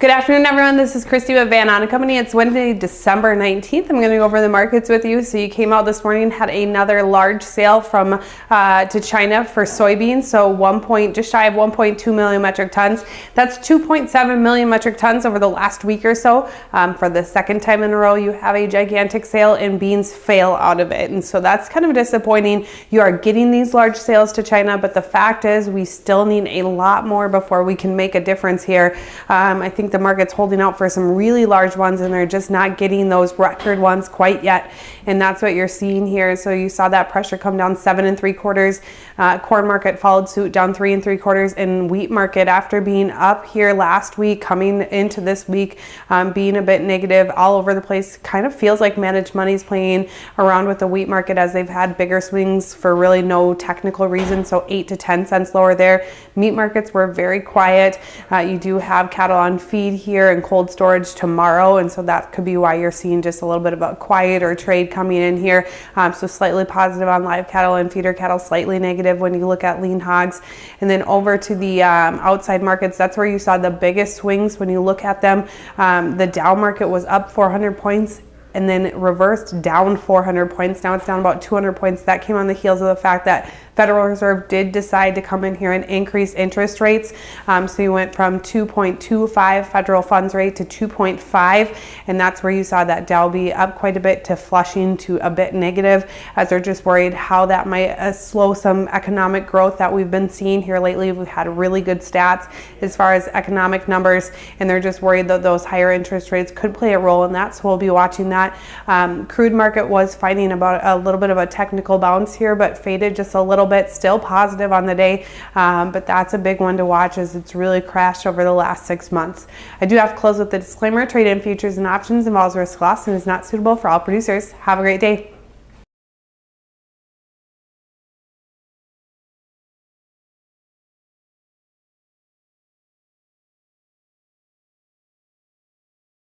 Good afternoon, everyone. This is Christy with Ahn Co. It's Wednesday, December 19th. I'm going to go over the markets with you. So you came out this morning and had another large sale from to China for soybeans. So just shy of 1.2 million metric tons. That's 2.7 million metric tons over the last week or so. For the second time in a row, you have a gigantic sale and beans fail out of it. And so that's kind of disappointing. You are getting these large sales to China, but the fact is we still need a lot more before we can make a difference here. I think the market's holding out for some really large ones and they're just not getting those record ones quite yet. And that's what you're seeing here. So you saw that pressure come down 7 3/4. Corn market followed suit down 3 3/4, and wheat market, after being up here last week, coming into this week, being a bit negative all over the place. Kind of feels like managed money's playing around with the wheat market as they've had bigger swings for really no technical reason. So 8 to 10 cents lower there. Meat markets were very quiet. You do have cattle on feed here and cold storage tomorrow, and so that could be why you're seeing just a little bit of a quieter trade coming in here. So slightly positive on live cattle and feeder cattle, slightly negative when you look at lean hogs. And then over to the outside markets, that's where you saw the biggest swings when you look at them. The Dow market was up 400 points and then reversed down 400 points. Now it's down about 200 points. That came on the heels of the fact that Federal Reserve did decide to come in here and increase interest rates. So you went from 2.25 federal funds rate to 2.5, and that's where you saw that Dow be up quite a bit to flushing to a bit negative, as they're just worried how that might slow some economic growth that we've been seeing here lately. We've had really good stats as far as economic numbers, and they're just worried that those higher interest rates could play a role in that. So we'll be watching that. Crude market was fighting about a little bit of a technical bounce here, but faded just a little bit, still positive on the day, but that's a big one to watch as it's really crashed over the last 6 months. I do have to close with the disclaimer: trade in futures and options involves risk loss and is not suitable for all producers. Have a great day.